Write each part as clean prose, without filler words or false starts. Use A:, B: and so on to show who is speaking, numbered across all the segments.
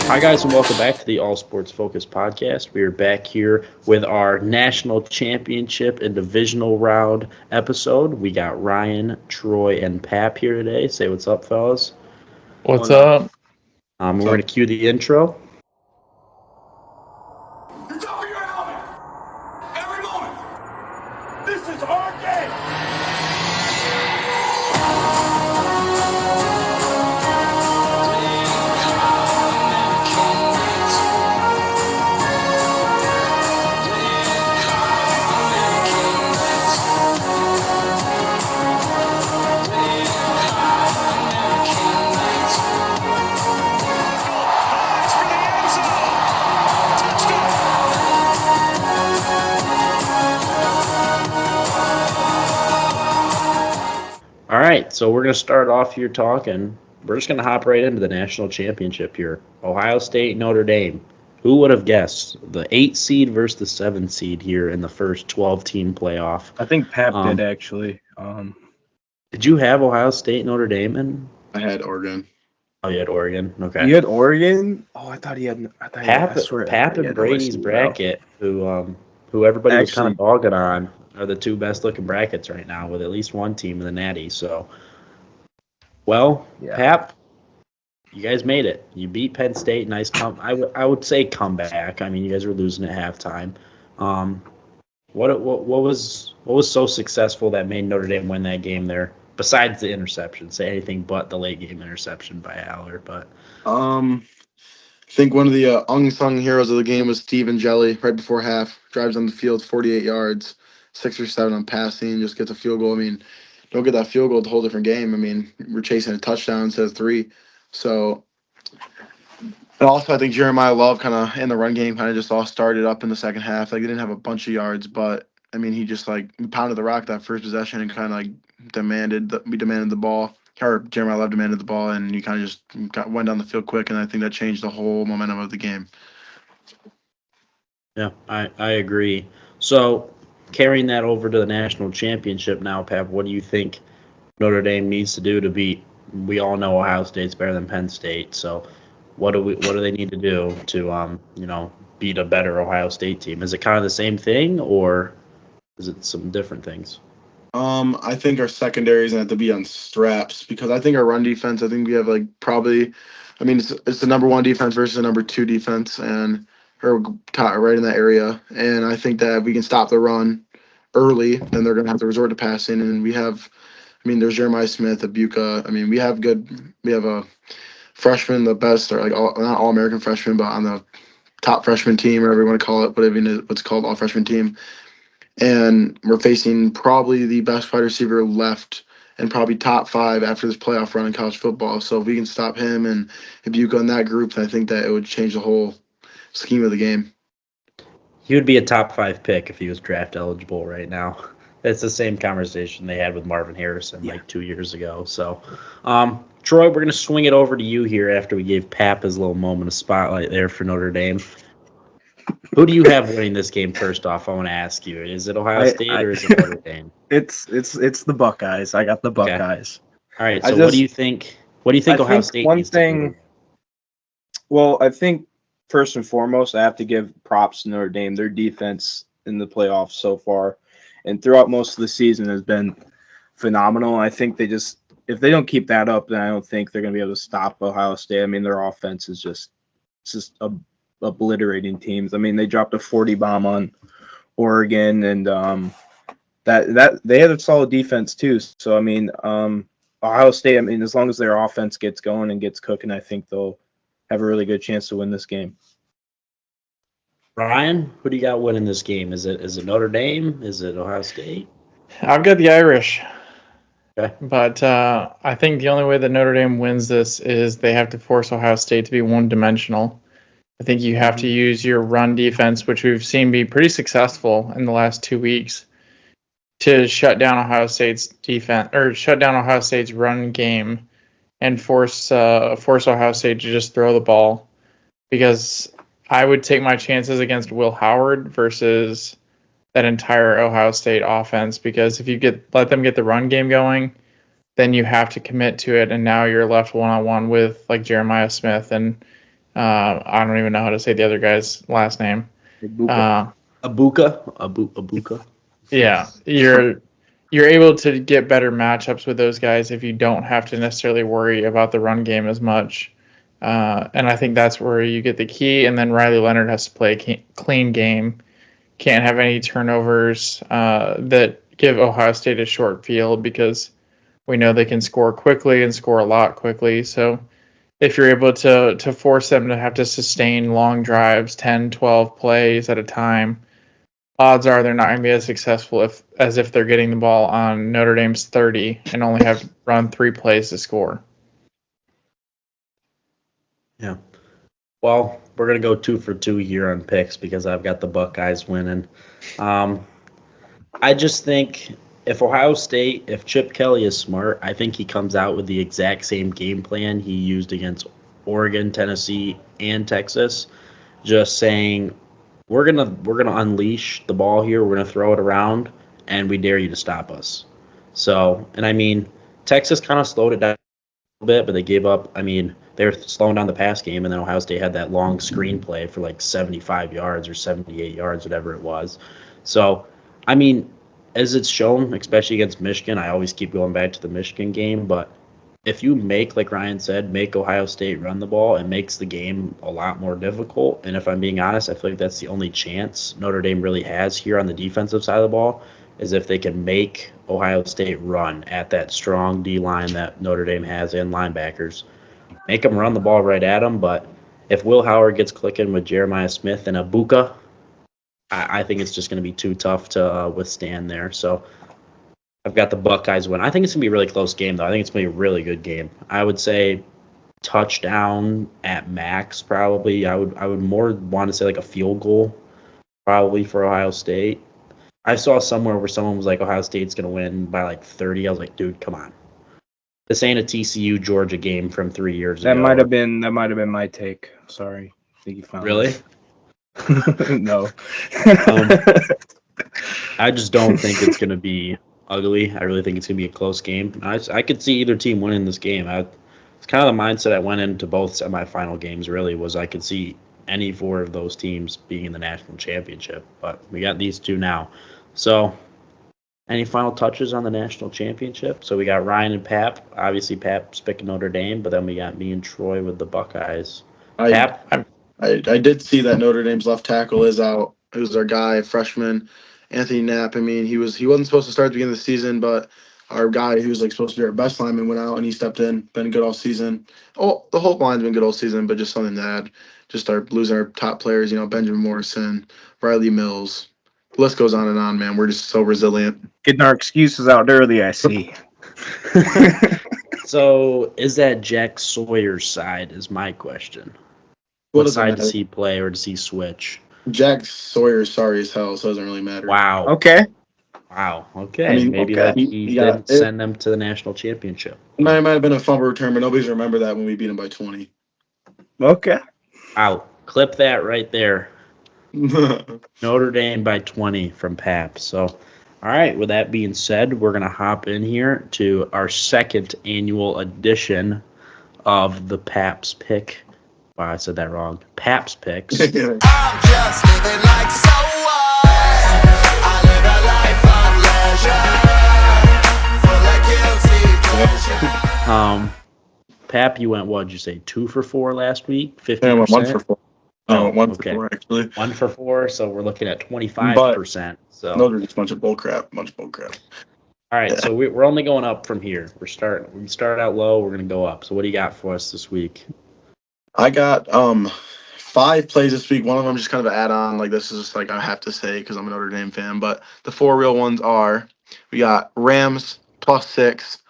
A: Hi, guys, and welcome back to the All Sports Focus podcast. We are back here with our national championship and divisional round episode. We got Ryan, Troy, and Pap here today. Say what's up, fellas.
B: What's up?
A: We're going to cue the intro.
C: You're top of your helmet. Every moment. This is our game.
A: All right, so we're going to start off here talking. We're just going to hop right into the national championship here. Ohio State, Notre Dame. Who would have guessed the 8 seed versus the 7 seed here in the first 12-team playoff?
B: I think Pap did, actually.
A: Did you have Ohio State, Notre Dame in?
D: I had Oregon.
A: Oh, you had Oregon. Okay.
B: You had Oregon? Oh, I thought he had.
A: Pap and Brady's bracket, who everybody was kind of dogging on, are the two best-looking brackets right now, with at least one team in the Natty. So, Pap, you guys made it. You beat Penn State. Nice I would say comeback. I mean, you guys were losing at halftime. What was so successful that made Notre Dame win that game there? Besides the interception, say anything but the late game interception by Aller. But
D: I think one of the unsung heroes of the game was Steven Jelly. Right before half, drives on the field 48 yards, 6 or 7 on passing, just gets a field goal. I mean, don't get that field goal, it's a whole different game. I mean, we're chasing a touchdown instead of 3. So, and also I think Jeremiah Love kind of in the run game kind of just all started up in the second half. Like, they didn't have a bunch of yards, but I mean, he just like pounded the rock that first possession and kind of like demanded the ball. Or Jeremiah Love demanded the ball, and you kind of just went down the field quick, and I think that changed the whole momentum of the game.
A: yeah, I agree. So carrying that over to the national championship now, Pep, what do you think Notre Dame needs to do to beat? We all know Ohio State's better than Penn State, so what do they need to do to beat a better Ohio State team? Is it kind of the same thing, or is it some different things?
D: I think our secondary is going to have to be on straps, because I think our run defense, I think we have it's the number 1 defense versus the number 2 defense, and we're right in that area. And I think that if we can stop the run early, then they're going to have to resort to passing. And there's Jeremiah Smith, Abuka. I mean, we have a freshman, the best, or not all-American freshman, but on the top freshman team, or whatever you want to call it, what's called all freshman team. And we're facing probably the best wide receiver left, and probably top 5 after this playoff run in college football. So if we can stop him and Ibuka in that group, then I think that it would change the whole scheme of the game.
A: He would be a top 5 pick if he was draft eligible right now. It's the same conversation they had with Marvin Harrison 2 years ago. So, Troy, we're going to swing it over to you here after we gave Pap his little moment of spotlight there for Notre Dame. Who do you have winning this game? First off, I want to ask you: is it Ohio State or is it Notre Dame?
B: It's the Buckeyes. I got the Buckeyes.
A: Okay. All right. So what do you think? What do you think Ohio State needs to do?
B: Well, I think first and foremost, I have to give props to Notre Dame. Their defense in the playoffs so far, and throughout most of the season, has been phenomenal. I think if they don't keep that up, then I don't think they're going to be able to stop Ohio State. I mean, their offense is just obliterating teams. I mean, they dropped a 40 bomb on Oregon, and that they had a solid defense too. So I mean, Ohio State, I mean, as long as their offense gets going and gets cooking, I think they'll have a really good chance to win this game.
A: Ryan, who do you got winning this game? Is it Notre Dame? Is it Ohio State?
E: I've got the Irish.
A: Okay.
E: But I think the only way that Notre Dame wins this is they have to force Ohio State to be one-dimensional. I think you have to use your run defense, which we've seen be pretty successful in the last 2 weeks, to shut down Ohio State's defense, or shut down Ohio State's run game, and force Ohio State to just throw the ball. Because I would take my chances against Will Howard versus that entire Ohio State offense, because if you let them get the run game going, then you have to commit to it, and now you're left one-on-one with like Jeremiah Smith and I don't even know how to say the other guy's last name.
A: Abuka.
E: Yeah, you're able to get better matchups with those guys if you don't have to necessarily worry about the run game as much. And I think that's where you get the key. And then Riley Leonard has to play a clean game. Can't have any turnovers that give Ohio State a short field, because we know they can score quickly and score a lot quickly. So if you're able to force them to have to sustain long drives, 10, 12 plays at a time, odds are they're not going to be as successful as if they're getting the ball on Notre Dame's 30 and only have to run 3 plays to score.
A: Yeah. Well, we're going to go 2 for 2 here on picks because I've got the Buckeyes winning. I just think if Chip Kelly is smart, I think he comes out with the exact same game plan he used against Oregon, Tennessee, and Texas, just saying, we're gonna unleash the ball here. We're gonna throw it around, and we dare you to stop us. So, and I mean, Texas kind of slowed it down a bit, but they gave up. I mean, they were slowing down the pass game, and then Ohio State had that long screen play for like 75 yards or 78 yards, whatever it was. So, I mean, as it's shown, especially against Michigan, I always keep going back to the Michigan game, but if you like Ryan said, make Ohio State run the ball, it makes the game a lot more difficult. And if I'm being honest, I feel like that's the only chance Notre Dame really has here on the defensive side of the ball, is if they can make Ohio State run at that strong D-line that Notre Dame has and linebackers. Make them run the ball right at them, but if Will Howard gets clicking with Jeremiah Smith and Abuka, I think it's just going to be too tough to withstand there. So I've got the Buckeyes win. I think it's going to be a really close game, though. I think it's going to be a really good game. I would say touchdown at max, probably. I would more want to say like a field goal, probably, for Ohio State. I saw somewhere where someone was like, Ohio State's going to win by like 30. I was like, dude, come on. This ain't a TCU Georgia game from 3 years ago.
B: That might have been my take. Sorry. I think you found
A: Really?
B: It. No.
A: I just don't think it's going to be ugly. I really think it's going to be a close game. I could see either team winning this game. It's kind of the mindset I went into both semifinal games, really, was I could see any 4 of those teams being in the national championship. But we got these 2 now. So any final touches on the national championship? So we got Ryan and Pap. Obviously, Pap's picking Notre Dame, but then we got me and Troy with the Buckeyes. Pap?
D: I did see that Notre Dame's left tackle is out. It was our guy, freshman Anthony Knapp. I mean, he wasn't supposed to start at the beginning of the season, but our guy who was like supposed to be our best lineman went out and he stepped in. Been good all season. Oh, the whole line's been good all season, but just something to add. Just losing our top players, Benjamin Morrison, Riley Mills. The list goes on and on, man. We're just so resilient.
B: Getting our excuses out early, I see.
A: So is that Jack Sawyer's side is my question. What side does he play, or does he switch?
D: Jack Sawyer's sorry as hell, so it doesn't really matter.
A: Wow.
B: Okay.
A: Wow. Okay. I mean, maybe he didn't send them to the national championship.
D: It might have been a fumble return, but nobody's remember that when we beat him by 20.
B: Okay.
A: Wow. Clip that right there. Notre Dame by 20 from Pap. So, all right. With that being said, we're going to hop in here to our second annual edition of the Pap's Pick. Wow, I said that wrong. Pap's Picks.
C: I'm just living like so what? I live a life of leisure, full of guilty pleasure.
A: Pap, you went, what did you say, 2 for 4 last week? 50%?
D: Yeah, I went 1 for 4.
A: Oh,
D: one
A: okay.
D: for 4, actually.
A: 1 for 4, so we're looking at 25%. So
D: no, they're just a bunch of bull crap.
A: All right, so we're only going up from here. We start out low, we're going to go up. So what do you got for us this week?
D: I got 5 plays this week. One of them just kind of an add-on. Like, this is just like I have to say because I'm a Notre Dame fan. But the 4 real ones are, we got Rams +6.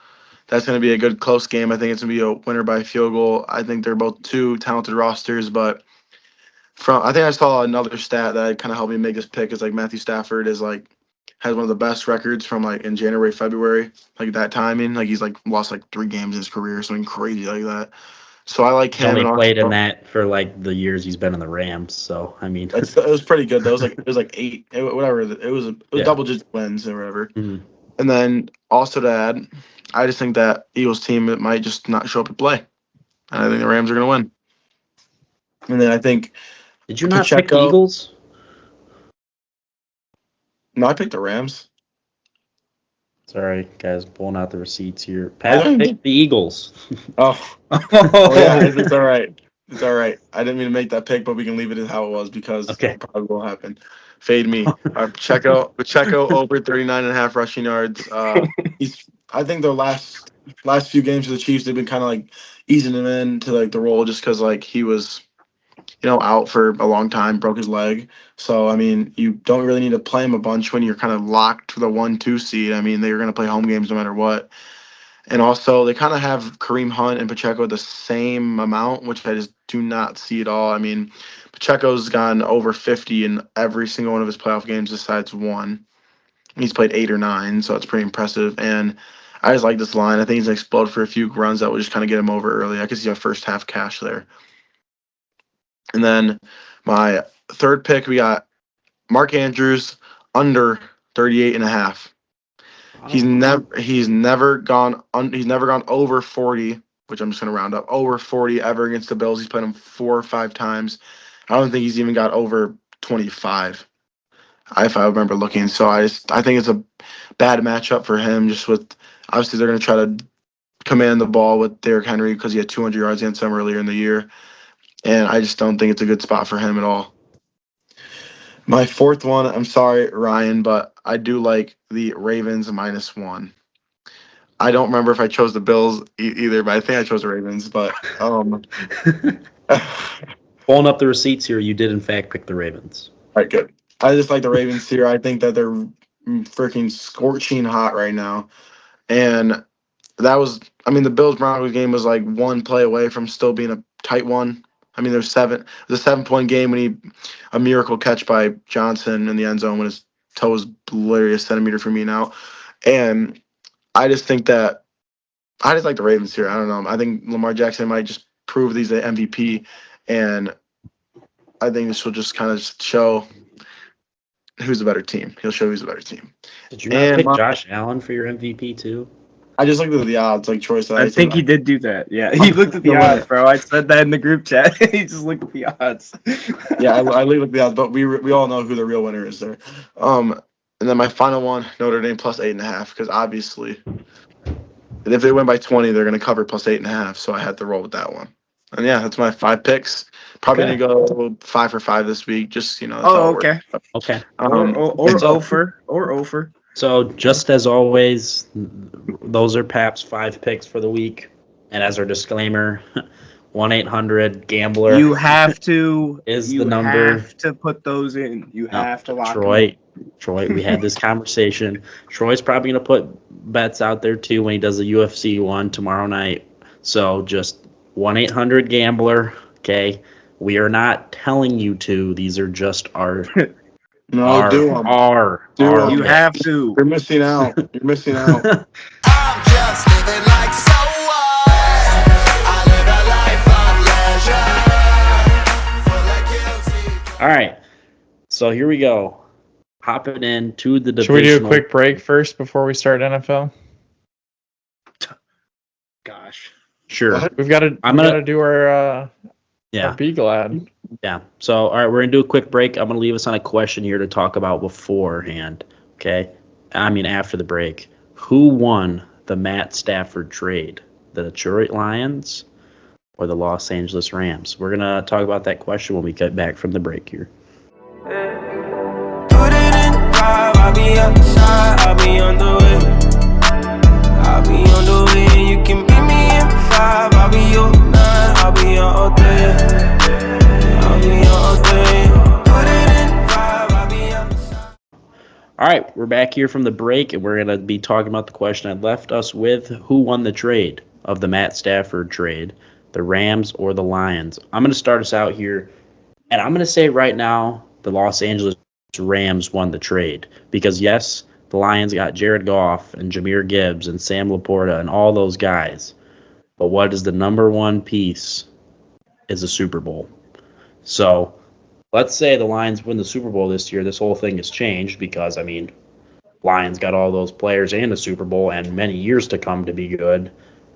D: That's going to be a good close game. I think it's going to be a winner by field goal. I think they're both 2 talented rosters, but I think I saw another stat that kind of helped me make this pick. Is like Matthew Stafford has one of the best records from like in January, February, like that timing. Like he's like lost like 3 games in his career, something crazy like that. So I like
A: He
D: him.
A: only
D: And
A: played in
D: also,
A: that for like the years he's been in the Rams. So I mean,
D: it was pretty good. Though. It was like 8, whatever. It was
A: Yeah.
D: double-digit wins or whatever.
A: mhm.
D: And then also to add, I just think that Eagles team it might just not show up to play. And I think the Rams are going to win. And then I think
A: Did you not pick the
D: Pacheco-
A: Eagles?
D: no, I picked the Rams.
A: Sorry, guys, pulling out the receipts here.
D: I
A: Pat
D: don't-
A: picked the Eagles.
D: Oh, oh yeah, it's all right. It's all right. I didn't mean to make that pick, but we can leave it as how it was because
A: Okay.
D: it probably will happen. Fade me. Pacheco over 39.5 rushing yards. I think the last few games for the Chiefs, they've been kind of like easing him into like the role just because like he was, out for a long time, broke his leg. So I mean, you don't really need to play him a bunch when you're kind of locked to the 1-2 seed. I mean, they're going to play home games no matter what. And also, they kind of have Kareem Hunt and Pacheco the same amount, which I just do not see at all. I mean, Pacheco's gone over 50 in every single one of his playoff games besides one. He's played 8 or 9, so it's pretty impressive. And I just like this line. I think he's going to explode for a few runs that will just kind of get him over early. I could see a first half cash there. And then my third pick, we got Mark Andrews under 38.5. He's never gone over 40, which I'm just gonna round up over 40 ever against the Bills. He's played them 4 or 5 times. I don't think he's even got over 25, if I remember looking. So I think it's a bad matchup for him. Just with obviously they're gonna try to command the ball with Derrick Henry because he had 200 yards against them earlier in the year, and I just don't think it's a good spot for him at all. My fourth one, I'm sorry, Ryan, but I do like the Ravens -1. I don't remember if I chose the Bills either, but I think I chose the Ravens. But
A: Pulling up the receipts here, you did in fact pick the Ravens.
D: all right, good. I just like the Ravens here. I think that they're freaking scorching hot right now, and that was, I mean, the Bills Broncos game was like one play away from still being a tight one. I mean, there's 7. It was a 7-point game when a miracle catch by Johnson in the end zone when his toe was literally a centimeter from being out. And I just think that I just like the Ravens here. I don't know. I think Lamar Jackson might just prove that he's the MVP, and I think this will just kind of show who's the better team. He'll show who's the better team.
A: Did you not pick Josh Allen for your MVP too?
D: I just looked at the odds, like Troy said.
B: I think he did do that. Yeah, he looked at the odds, bro. I said that in the group chat. He just looked at the odds.
D: Yeah, I looked at the odds, but we all know who the real winner is there. And then my final one, Notre Dame +8.5, because obviously, if they win by 20, they're going to cover +8.5. So I had to roll with that one. And yeah, that's my 5 picks. Probably going to go 5 for 5 this week. Just that's how it
B: okay.
D: works.
A: Okay.
B: Or over.
A: So just as always, those are Pap's 5 picks for the week. And as our disclaimer, 1-800-GAMBLER.
B: You have to
A: is the number.
B: You have to put those in. You have to lock
A: Troy, we had this conversation. Troy's probably going to put bets out there too when he does the UFC one tomorrow night. So just 1-800-GAMBLER. Okay. We are not telling you to. These are just our.
D: No, do them.
B: You have to.
D: You're missing out. You're missing out.
C: I'm just living like so what? I live a life of leisure. Full of guilty.
A: All right. So here we go. Hopping into the
E: Should we do a
A: divisional.
E: quick break first before we start NFL?
B: Gosh.
A: Sure.
E: We've got to do our Beagle ad.
A: Yeah. So, all right, we're going to do a quick break. I'm going to leave us on a question here to talk about beforehand. Okay. I mean, after the break. Who won the Matt Stafford trade? The Detroit Lions or the Los Angeles Rams? We're going to talk about that question when we get back from the break here.
F: Put it in 5, I'll be outside, I'll be on the way. I'll be on the way, you can meet me in 5, I'll be your 9, I'll be all day. I'll be all day. Put it in 5, I'll be outside.
A: All right, we're back here from the break, and we're going to be talking about the question I left us with. Who won the trade of the Matt Stafford trade, the Rams or the Lions? I'm going to start us out here, and I'm going to say right now the Los Angeles Rams won the trade because, yes, the Lions got Jared Goff and Jahmyr Gibbs and Sam Laporta and all those guys. But what is the number one piece is a Super Bowl. So let's say the Lions win the Super Bowl this year. This whole thing has changed because, Lions got all those players and a Super Bowl and many years to come to be good.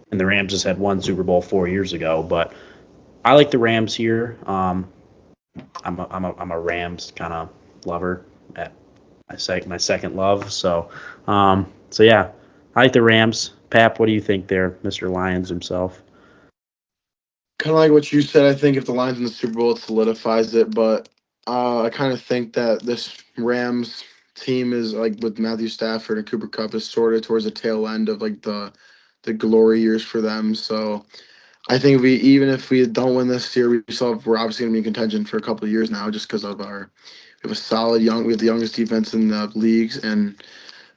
A: And the Rams just had one Super Bowl 4 years ago. But I like the Rams here. I'm a Rams kind of lover at my second love. So yeah, I like the Rams. Pap, what do you think there, Mr. Lions himself?
D: Kind of like what you said. I think if the Lions win the Super Bowl, it solidifies it. But I kind of think that this Rams team is like with Matthew Stafford and Cooper Kupp is sort of towards the tail end of like the glory years for them. So I think even if we don't win this year, we're obviously going to be in contention for a couple of years now, just because of we have a solid we have the youngest defense in the leagues and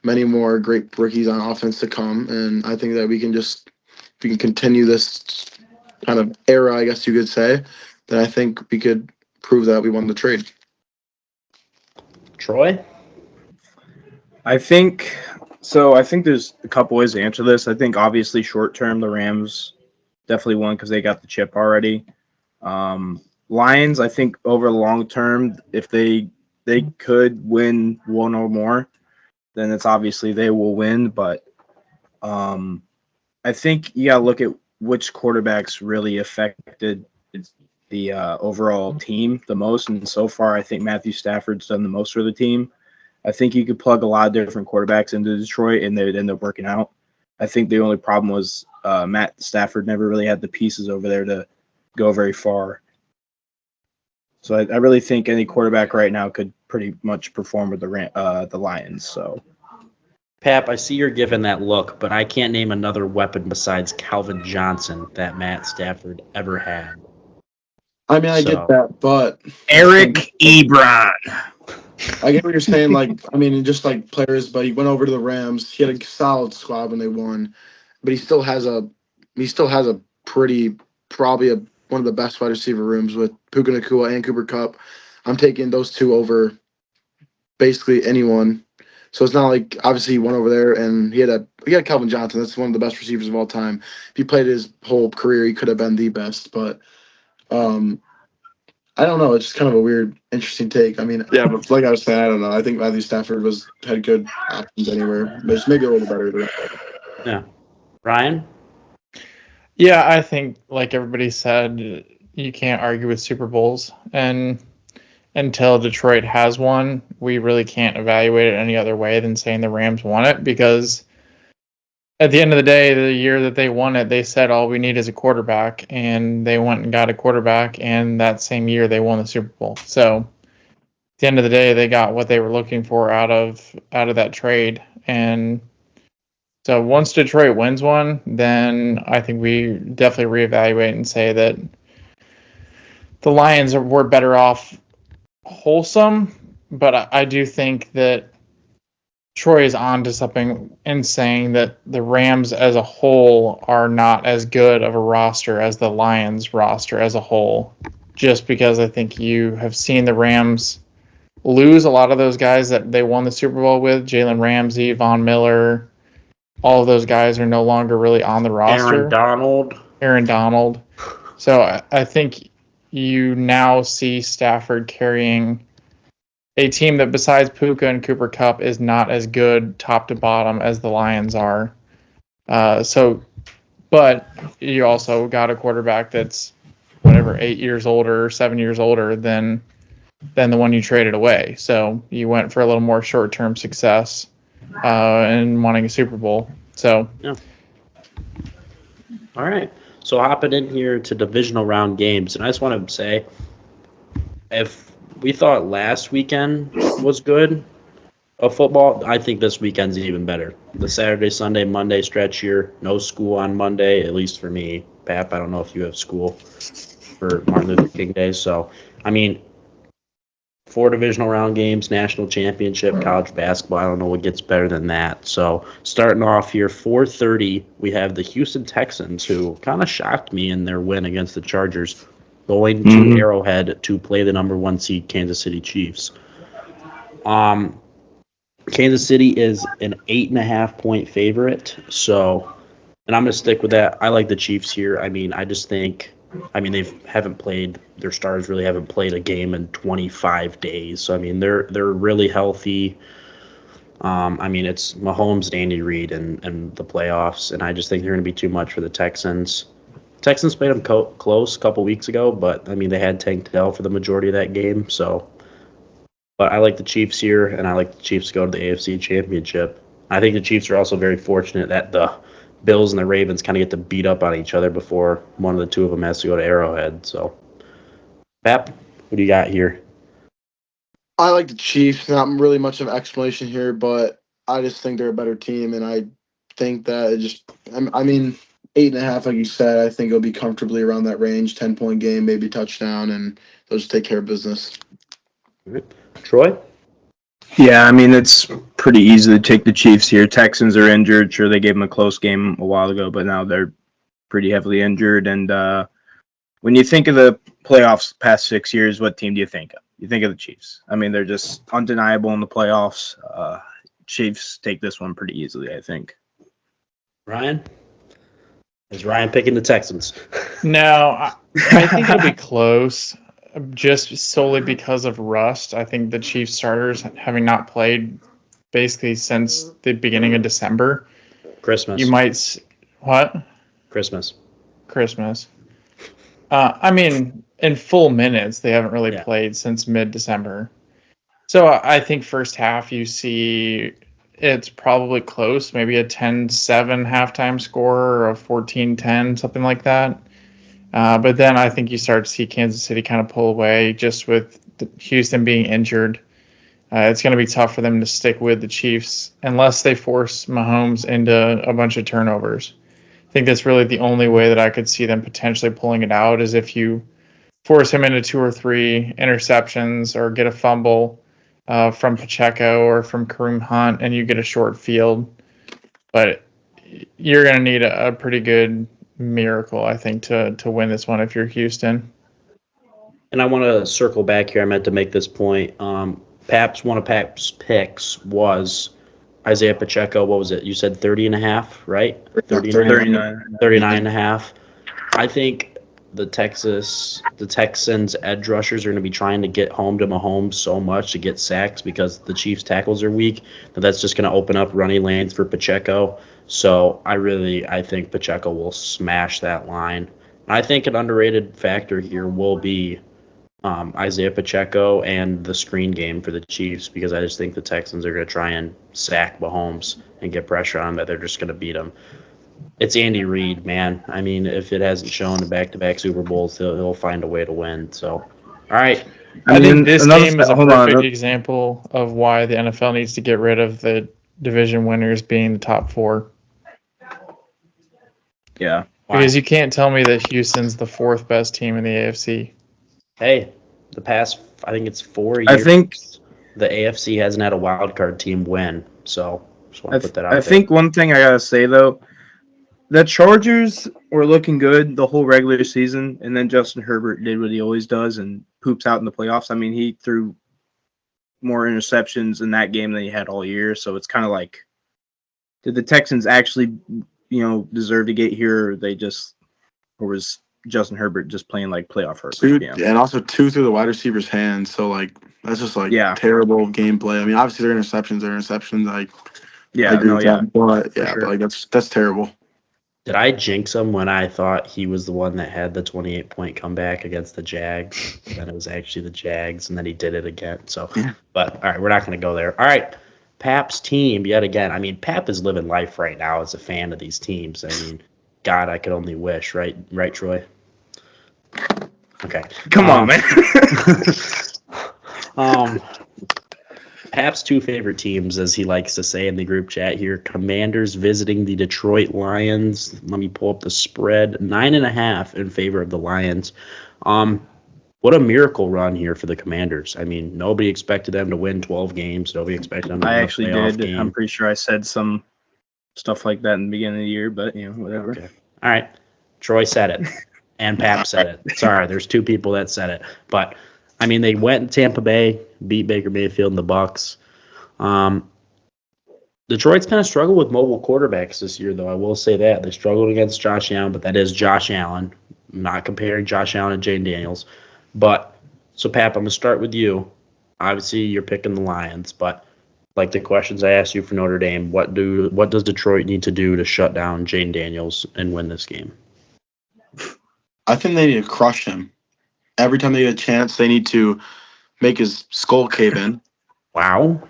D: many more great rookies on offense to come. And I think that we can continue this kind of era, I guess you could say, then I think we could prove that we won the trade.
A: Troy?
B: I think there's a couple ways to answer this. I think obviously short term, the Rams definitely won because they got the chip already. Lions, I think over the long term, if they could win one or more, then it's obviously they will win. But I think you got to look at which quarterbacks really affected the overall team the most. And so far, I think Matthew Stafford's done the most for the team. I think you could plug a lot of different quarterbacks into Detroit, and they'd end up working out. I think the only problem was Matt Stafford never really had the pieces over there to go very far. So I really think any quarterback right now could pretty much perform with the Lions. So,
A: Pap, I see you're giving that look, but I can't name another weapon besides Calvin Johnson that Matt Stafford ever had.
D: I get that, but
B: Eric Ebron.
D: I get what you're saying. Just like players, but he went over to the Rams. He had a solid squad when they won, but he still has a probably one of the best wide receiver rooms with Puka Nacua and Cooper Kupp. I'm taking those two over basically anyone. So it's not like obviously he went over there and he had Calvin Johnson. That's one of the best receivers of all time. If he played his whole career, he could have been the best. But I don't know. It's just kind of a weird, interesting take. But like I was saying, I don't know. I think Matthew Stafford had good options anywhere, but just maybe a little better than that.
A: Yeah. Ryan?
E: Yeah, I think, like everybody said, you can't argue with Super Bowls. And until Detroit has one, we really can't evaluate it any other way than saying the Rams won it, because at the end of the day, the year that they won it, they said all we need is a quarterback, and they went and got a quarterback, and that same year they won the Super Bowl. So at the end of the day, they got what they were looking for out of that trade. And so once Detroit wins one, then I think we definitely reevaluate and say that the Lions were better off wholesome, but I do think that Troy is on to something in saying that the Rams as a whole are not as good of a roster as the Lions roster as a whole, just because I think you have seen the Rams lose a lot of those guys that they won the Super Bowl with. Jalen Ramsey, Von Miller, all of those guys are no longer really on the roster. Aaron Donald. So I think you now see Stafford carrying a team that besides Puka and Cooper Kupp is not as good top to bottom as the Lions are. But you also got a quarterback that's 8 years older, 7 years older than the one you traded away. So you went for a little more short-term success and wanting a Super Bowl. So
A: yeah. All right. So hopping in here to divisional round games, and I just want to say, if we thought last weekend was good of football, I think this weekend's even better. The Saturday, Sunday, Monday stretch here, no school on Monday, at least for me. Pap, I don't know if you have school for Martin Luther King Day. So, 4 divisional round games, national championship, college basketball. I don't know what gets better than that. So starting off here, 4:30, we have the Houston Texans, who kind of shocked me in their win against the Chargers, going to Arrowhead to play the number 1 seed Kansas City Chiefs. Kansas City is an 8.5-point favorite, so And I'm going to stick with that. I like the Chiefs here. I mean, I just think, they haven't played, their stars really haven't played a game in 25 days. So, I mean, they're really healthy. It's Mahomes and Andy Reid and the playoffs, and I just think they're going to be too much for the Texans. Texans played them close a couple weeks ago, but, they had Tank Dell for the majority of that game. So, but I like the Chiefs here, and I like the Chiefs to go to the AFC Championship. I think the Chiefs are also very fortunate that the Bills and the Ravens kind of get to beat up on each other before one of the two of them has to go to Arrowhead. So, Pap, what do you got here?
D: I like the Chiefs. Not really much of an explanation here, but I just think they're a better team, and I think that 8.5, like you said, I think it'll be comfortably around that range, 10-point game, maybe touchdown, and they'll just take care of business.
A: All right. Troy?
B: Yeah, it's pretty easy to take the Chiefs here. Texans are injured. Sure, they gave them a close game a while ago, but now they're pretty heavily injured. And when you think of the playoffs past 6 years, what team do you think of? You think of the Chiefs. They're just undeniable in the playoffs. Chiefs take this one pretty easily, I think.
A: Ryan? Is Ryan picking the Texans?
E: No, I think it'll be close, just solely because of rust. I think the Chiefs starters, having not played basically since the beginning of December.
A: Christmas.
E: You might... What?
A: Christmas.
E: In full minutes, they haven't really played since mid-December. So I think first half you see it's probably close, maybe a 10-7 halftime score or a 14-10, something like that. But then I think you start to see Kansas City kind of pull away just with Houston being injured. It's going to be tough for them to stick with the Chiefs unless they force Mahomes into a bunch of turnovers. I think that's really the only way that I could see them potentially pulling it out is if you force him into 2 or 3 interceptions or get a fumble from Pacheco or from Kareem Hunt and you get a short field. But you're going to need a pretty good miracle, I think, to win this one if you're Houston.
A: And I want to circle back here. I meant to make this point. One of Pap's picks was Isaiah Pacheco. What was it? You said 30.5, right? 39.5. I think the Texans edge rushers are going to be trying to get home to Mahomes so much to get sacks because the Chiefs tackles are weak that's just going to open up running lanes for Pacheco. So I think Pacheco will smash that line. And I think an underrated factor here will be Isaiah Pacheco and the screen game for the Chiefs because I just think the Texans are going to try and sack Mahomes and get pressure on him that they're just going to beat him. It's Andy Reid, man. If it hasn't shown in back-to-back Super Bowls, he'll find a way to win. So, all right.
E: I think this game is a perfect example of why the NFL needs to get rid of the division winners being the top 4.
B: Yeah.
E: Because you can't tell me that Houston's the 4th best team in the AFC.
A: Hey, the past, I think it's 4 years.
B: I think
A: the AFC hasn't had a wild card team win. So, just want to put that out there.
B: I think one thing I got to say, though, the Chargers were looking good the whole regular season, and then Justin Herbert did what he always does and poops out in the playoffs. He threw more interceptions in that game than he had all year, so it's kind of like, did the Texans actually, deserve to get here, or was Justin Herbert just playing like playoff Herbert?
D: And also 2 through the wide receiver's hands, so that's just terrible gameplay. Obviously they're interceptions. I agree with that, but sure. That's terrible.
A: Did I jinx him when I thought he was the one that had the 28-point comeback against the Jags? Then it was actually the Jags, and then he did it again. So, But, all right, we're not going to go there. All right, Pap's team, yet again. Pap is living life right now as a fan of these teams. God, I could only wish, right, Troy? Okay.
B: Come on, man.
A: Pap's 2 favorite teams, as he likes to say in the group chat here, Commanders visiting the Detroit Lions. Let me pull up the spread. 9.5 in favor of the Lions. What a miracle run here for the Commanders. Nobody expected them to win 12 games. Nobody expected them to win a playoff game.
B: I'm pretty sure I said some stuff like that in the beginning of the year, but, whatever. Okay.
A: All right. Troy said it, and Pap said it. Sorry, there's 2 people that said it. But, they went in Tampa Bay, beat Baker Mayfield and the Bucs. The Detroit's kind of struggled with mobile quarterbacks this year, though. I will say that. They struggled against Josh Allen, but that is Josh Allen. I'm not comparing Josh Allen to Jane Daniels. But, so, Pap, I'm going to start with you. Obviously, you're picking the Lions, but like the questions I asked you for Notre Dame, what does Detroit need to do to shut down Jane Daniels and win this game?
D: I think they need to crush him. Every time they get a chance, they need to make his skull cave in.
A: Wow.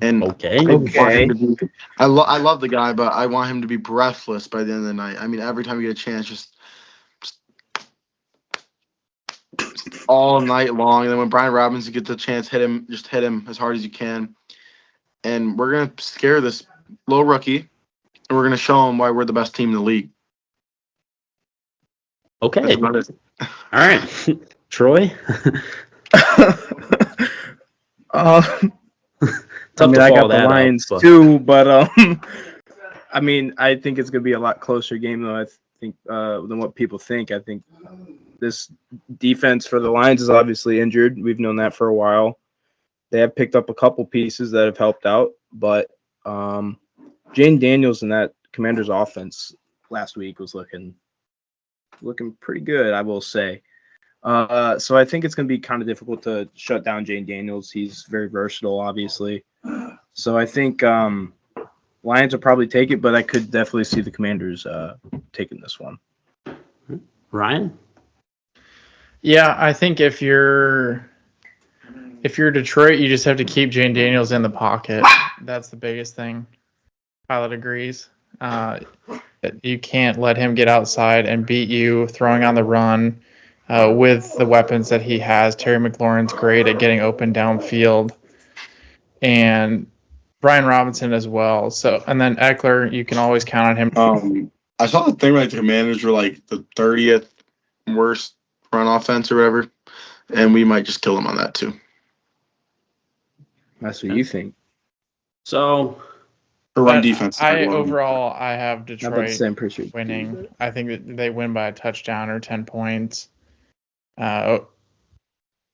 D: And
A: Okay.
D: I love the guy, but I want him to be breathless by the end of the night. I mean, every time you get a chance, just all night long. And then when Brian Robinson gets the chance, hit him as hard as you can. And we're going to scare this little rookie, and we're going to show him why we're the best team in the league.
A: Okay.
D: That's about it.
A: All right. Troy?
B: I mean, I got the
A: that
B: Lions
A: up,
B: too, but I mean, I think it's gonna be a lot closer game though. I think than what people think. I think this defense for the Lions is obviously injured. We've known that for a while. They have picked up a couple pieces that have helped out, but Jane Daniels in that Commanders offense last week was looking pretty good, I will say. So I think it's going to be kind of difficult to shut down Jane Daniels. He's very versatile, obviously. So I think Lions will probably take it, but I could definitely see the Commanders taking this one.
A: Ryan?
E: Yeah, I think if you're Detroit, you just have to keep Jane Daniels in the pocket. That's the biggest thing. Pilot agrees. You can't let him get outside and beat you throwing on the run. With the weapons that he has, Terry McLaurin's great at getting open downfield, and Brian Robinson as well. So, and then Eckler, you can always count on him.
D: I saw the thing like the Commanders were like the 30th worst run offense or whatever, and we might just kill them on that too.
B: That's what you think.
A: So,
D: or run defense.
E: I have Detroit
B: winning.
E: winning. I think that they win by a touchdown or 10 points.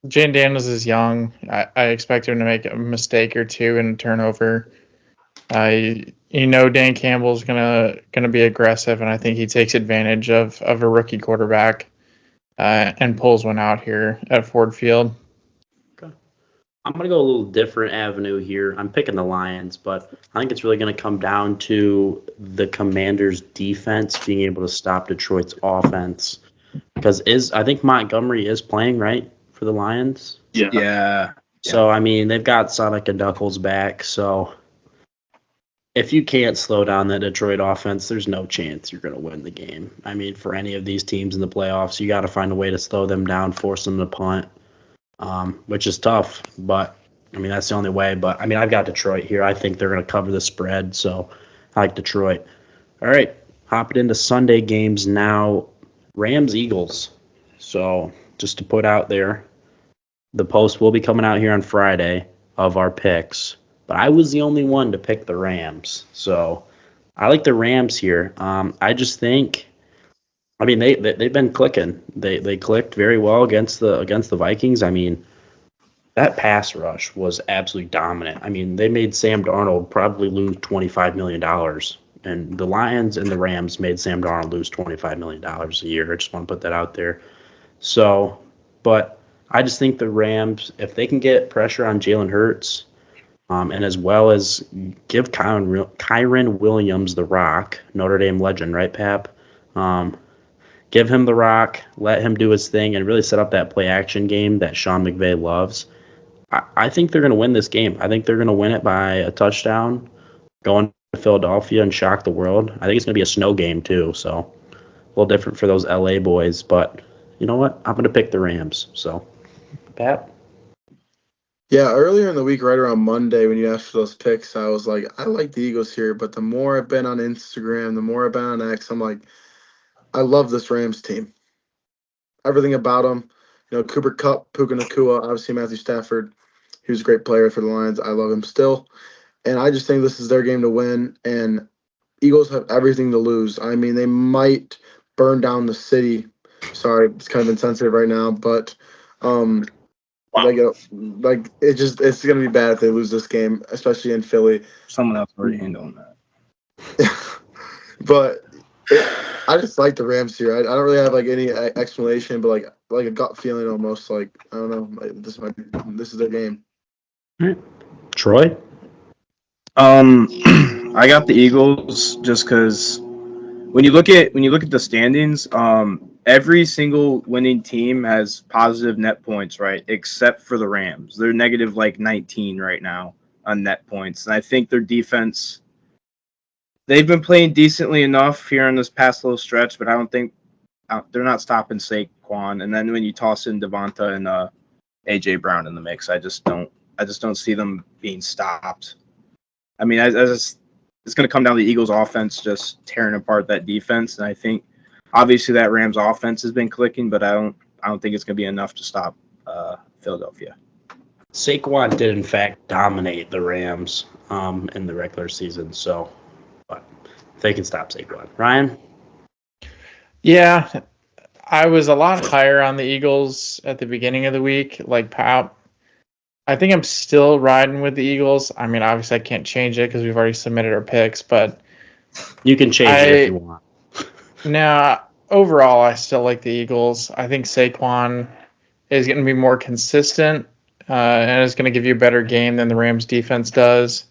E: Jane Daniels is young. I expect him to make a mistake or two and a turnover. Dan Campbell's gonna be aggressive, and I think he takes advantage of a rookie quarterback and pulls one out here at Ford Field.
A: Okay. I'm gonna go a little different avenue here. I'm picking the Lions, but I think it's really gonna come down to the Commanders' defense being able to stop Detroit's offense. Because I think Montgomery is playing, right, for the Lions?
B: Yeah.
A: So, I mean, they've got Sonic and Duckles back. So, if you can't slow down the Detroit offense, there's no chance you're going to win the game. I mean, for any of these teams in the playoffs, you got to find a way to slow them down, force them to punt, which is tough. But, I mean, that's the only way. But, I mean, I've got Detroit here. I think they're going to cover the spread. So, I like Detroit. All right, hopping into Sunday games now. Rams-Eagles. So just to put out there, the post will be coming out here on Friday of our picks. But I was the only one to pick the Rams. So I like the Rams here. I just think, I mean, they've been clicking. They clicked very well against the Vikings. I mean, that pass rush was absolutely dominant. I mean, they made Sam Darnold probably lose $25 million. And the Lions and the Rams made Sam Darnold lose $25 million a year. I just want to put that out there. So, but I just think the Rams, if they can get pressure on Jalen Hurts, and as well as give Kyren Williams the rock, Notre Dame legend, right, Pap? Give him the rock, let him do his thing, and really set up that play-action game that Sean McVay loves. I think they're going to win this game. I think they're going to win it by a touchdown, going to Philadelphia and shock the world. I think it's going to be a snow game, too, so a little different for those LA boys. But you know what? I'm going to pick the Rams. So, Pat?
D: Yeah, earlier in the week, right around Monday, when you asked for those picks, I was like, I like the Eagles here. But the more I've been on Instagram, the more I've been on X, I'm like, I love this Rams team. Everything about them. You know, Cooper Kupp, Puka Nacua, obviously Matthew Stafford. He was a great player for the Lions. I love him still. And I just think this is their game to win. And Eagles have everything to lose. I mean, they might burn down the city. Sorry, it's kind of insensitive right now. But It's gonna be bad if they lose this game, especially in Philly.
B: Someone else already handling that.
D: But I just like the Rams here. I don't really have any explanation, but like a gut feeling almost. I don't know. This is their game.
A: All right. Troy?
B: I got the Eagles just because when you look at the standings, every single winning team has positive net points, right? Except for the Rams. They're negative 19 right now on net points, and I think their defense. They've been playing decently enough here in this past little stretch, but I don't think they're not stopping Saquon. And then when you toss in Devonta and AJ Brown in the mix, I just don't see them being stopped. I mean, it's going to come down to the Eagles' offense just tearing apart that defense, and I think obviously that Rams' offense has been clicking, but I don't think it's going to be enough to stop Philadelphia.
A: Saquon did in fact dominate the Rams in the regular season, so. But they can stop Saquon. Ryan?
E: Yeah, I was a lot higher on the Eagles at the beginning of the week, like Pap. I think I'm still riding with the Eagles. I mean, obviously I can't change it because we've already submitted our picks, but
A: you can change it if you want.
E: Now, overall, I still like the Eagles. I think Saquon is going to be more consistent and is going to give you a better game than the Rams defense does.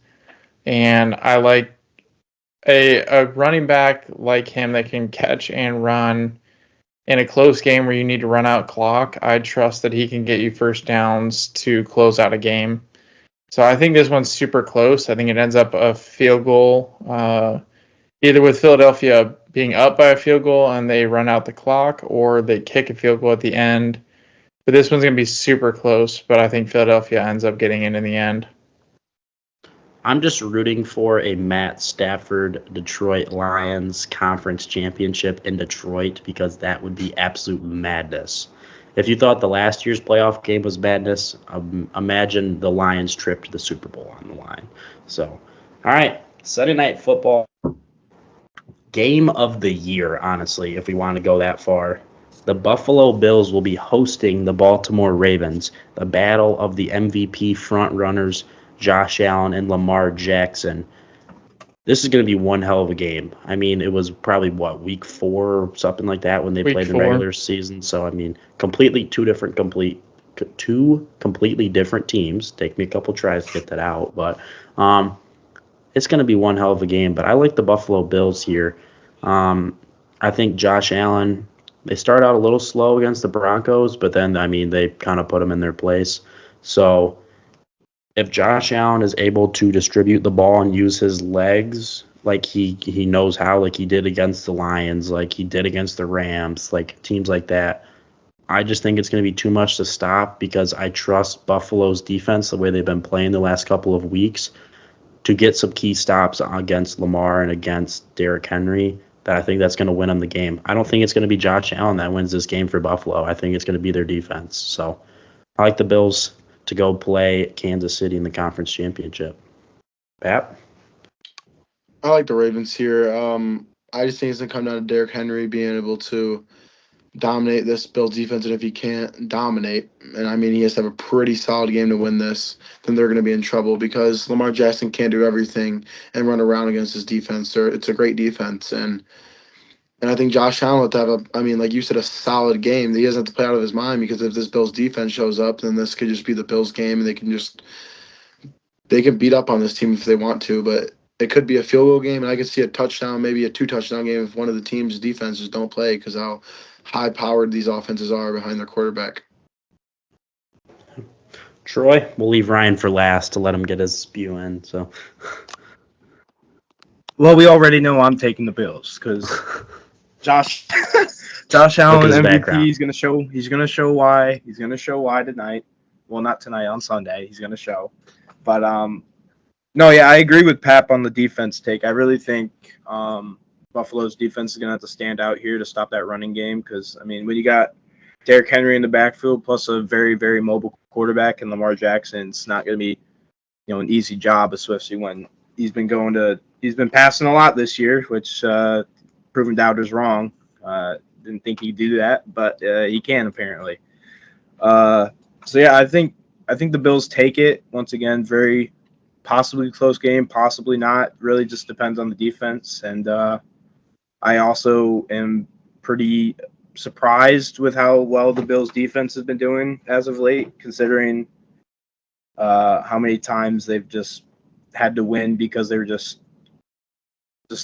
E: And I like a running back like him that can catch and run in a close game where you need to run out clock. I trust that he can get you first downs to close out a game. So I think this one's super close. I think it ends up a field goal, either with Philadelphia being up by a field goal and they run out the clock, or they kick a field goal at the end. But this one's going to be super close, but I think Philadelphia ends up getting in the end.
A: I'm just rooting for a Matt Stafford Detroit Lions conference championship in Detroit because that would be absolute madness. If you thought the last year's playoff game was madness, imagine the Lions trip to the Super Bowl on the line. So, all right, Sunday Night Football, game of the year, honestly, if we want to go that far. The Buffalo Bills will be hosting the Baltimore Ravens, the battle of the MVP frontrunners, Josh Allen and Lamar Jackson. This is going to be one hell of a game. I mean, it was probably, week 4 or something like that when they played the regular season. So, I mean, two completely different teams. Take me a couple tries to get that out. But it's going to be one hell of a game. But I like the Buffalo Bills here. I think Josh Allen, they start out a little slow against the Broncos, but then, I mean, they kind of put them in their place. So if Josh Allen is able to distribute the ball and use his legs like he knows how, like he did against the Lions, like he did against the Rams, like teams like that, I just think it's going to be too much to stop because I trust Buffalo's defense the way they've been playing the last couple of weeks to get some key stops against Lamar and against Derrick Henry that I think that's going to win them the game. I don't think it's going to be Josh Allen that wins this game for Buffalo. I think it's going to be their defense. So I like the Bills to go play Kansas City in the conference championship. Pat?
D: I like the Ravens here. I just think it's going to come down to Derrick Henry being able to dominate this Bills defense, and if he can't dominate, and I mean he has to have a pretty solid game to win this, then they're going to be in trouble because Lamar Jackson can't do everything and run around against his defense. It's a great defense, and I think Josh Allen will have like you said, a solid game. He doesn't have to play out of his mind because if this Bills defense shows up, then this could just be the Bills game, and they can beat up on this team if they want to, but it could be a field goal game, and I could see a touchdown, maybe a 2-touchdown game if one of the team's defenses don't play because how high-powered these offenses are behind their quarterback.
A: Troy, we'll leave Ryan for last to let him get his spew in. So,
B: well, we already know I'm taking the Bills because Josh Allen MVP. Background. He's gonna show why. He's gonna show why tonight. Well, not tonight, on Sunday. He's gonna show. But no, yeah, I agree with Pap on the defense take. I really think Buffalo's defense is going to have to stand out here to stop that running game because, I mean, when you got Derrick Henry in the backfield plus a very, very mobile quarterback and Lamar Jackson, it's not going to be, an easy job, especially when he's been passing a lot this year, which proven doubters wrong. Didn't think he'd do that, but he can apparently. So yeah, I think the Bills take it once again. Very possibly close game, possibly not. Really just depends on the defense. And I also am pretty surprised with how well the Bills defense has been doing as of late, considering how many times they've just had to win because they were just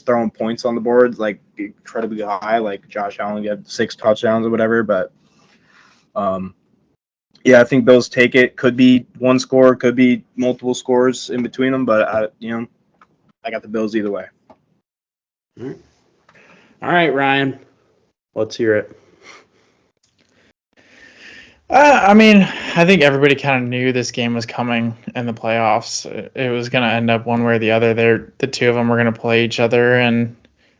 B: throwing points on the board, like incredibly high, like Josh Allen had 6 touchdowns or whatever. But yeah, I think Bills take it. Could be one score, could be multiple scores in between them, but I got the Bills either way.
A: All right, Ryan, let's hear it.
E: I think everybody kind of knew this game was coming in the playoffs. It was going to end up one way or the other. The two of them were going to play each other, and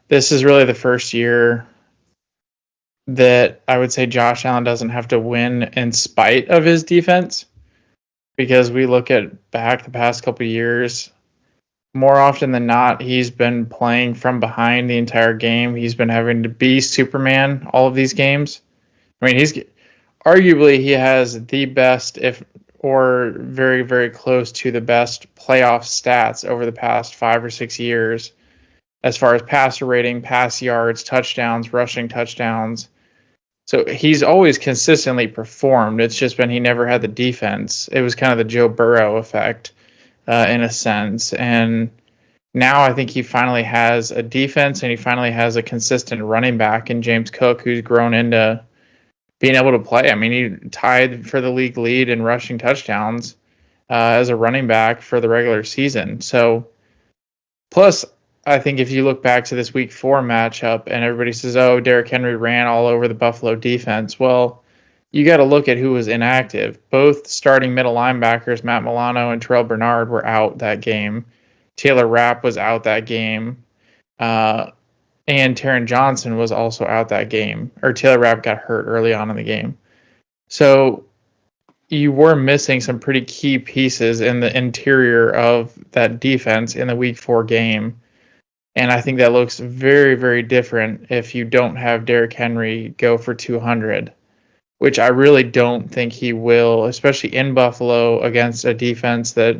E: this is really the first year that I would say Josh Allen doesn't have to win in spite of his defense, because we look at back the past couple of years, more often than not, he's been playing from behind the entire game. He's been having to be Superman all of these games. I mean, arguably he has the best, or very, very close to the best playoff stats over the past 5 or 6 years as far as passer rating, pass yards, touchdowns, rushing touchdowns. So he's always consistently performed. It's just been he never had the defense. It was kind of the Joe Burrow effect in a sense. And now I think he finally has a defense, and he finally has a consistent running back in James Cook, who's grown into being able to play. I mean, he tied for the league lead in rushing touchdowns as a running back for the regular season. So, plus, I think if you look back to this Week 4 matchup and everybody says, oh, Derrick Henry ran all over the Buffalo defense, well, you got to look at who was inactive. Both starting middle linebackers, Matt Milano and Terrell Bernard, were out that game. Taylor Rapp was out that game. And Taron Johnson was also out that game. Or Taylor Rapp got hurt early on in the game. So you were missing some pretty key pieces in the interior of that defense in the Week 4 game. And I think that looks very, very different if you don't have Derrick Henry go for 200, which I really don't think he will, especially in Buffalo against a defense that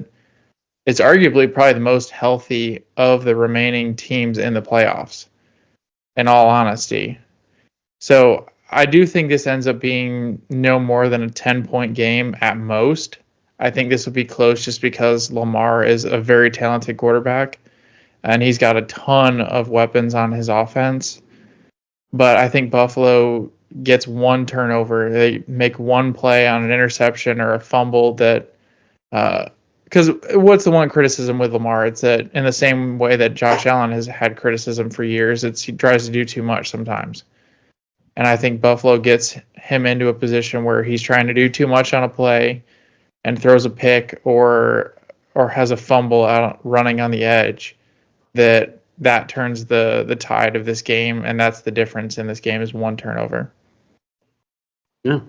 E: is arguably probably the most healthy of the remaining teams in the playoffs, in all honesty. So I do think this ends up being no more than a 10-point game at most. I think this will be close just because Lamar is a very talented quarterback, and he's got a ton of weapons on his offense. But I think Buffalo gets one turnover. They make one play on an interception or a fumble that because what's the one criticism with Lamar? It's that in the same way that Josh Allen has had criticism for years, he tries to do too much sometimes. And I think Buffalo gets him into a position where he's trying to do too much on a play and throws a pick or has a fumble out running on the edge. That turns the tide of this game, and that's the difference in this game is one turnover.
A: Yeah.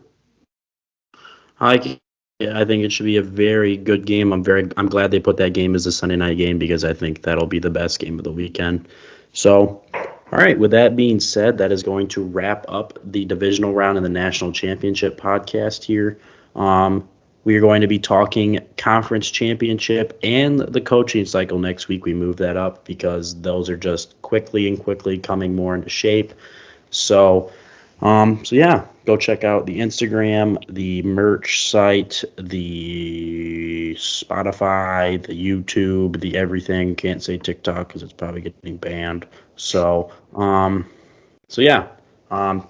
A: I think it should be a very good game. I'm glad they put that game as a Sunday night game, because I think that'll be the best game of the weekend. So, all right, with that being said, that is going to wrap up the divisional round in the national championship podcast here. We are going to be talking conference championship and the coaching cycle next week. We move that up because those are just quickly coming more into shape. So yeah, go check out the Instagram, the merch site, the Spotify, the YouTube, the everything. Can't say TikTok because it's probably getting banned. So yeah,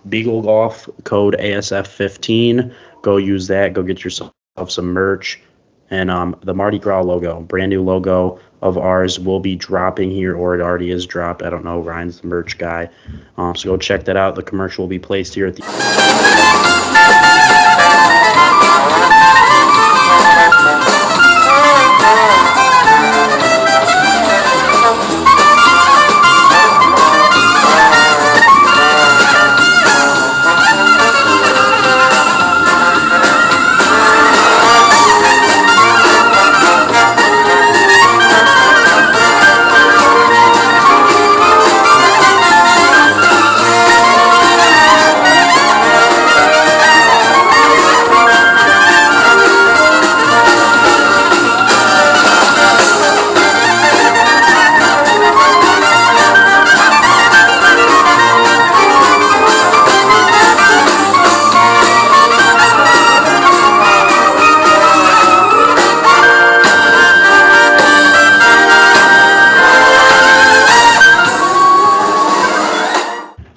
A: Beagle Golf code ASF15. Go use that. Go get yourself some merch. And the Mardi Gras logo, brand new logo of ours, will be dropping here, or it already is dropped. I don't know. Ryan's the merch guy. So go check that out. The commercial will be placed here at the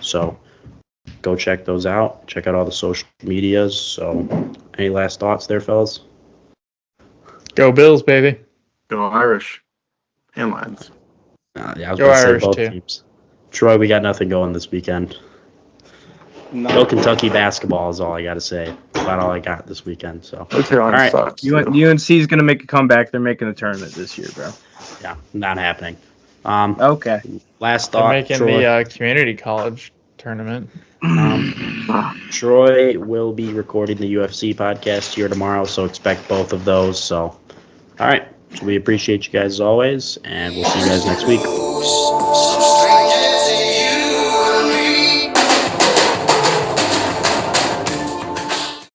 A: So go check those out. Check out all the social medias. So any last thoughts there, fellas?
E: Go Bills, baby.
D: Go Irish and Lions.
A: Yeah, I was
E: Go
A: going to say
E: Irish,
A: both
E: too.
A: teams. Troy, we got nothing going this weekend. Go Kentucky basketball is all I got to say. About all I got this weekend. So
D: North Carolina
A: right.
D: sucks. too.
B: UNC is going to make a comeback. They're making the tournament this year, bro.
A: yeah, not happening.
B: Okay.
A: Last
E: They're
A: thought,
E: making
A: Troy.
E: the community college tournament.
A: Troy will be recording the UFC podcast here tomorrow, so expect both of those. So, all right. So we appreciate you guys as always, and we'll see you guys next week.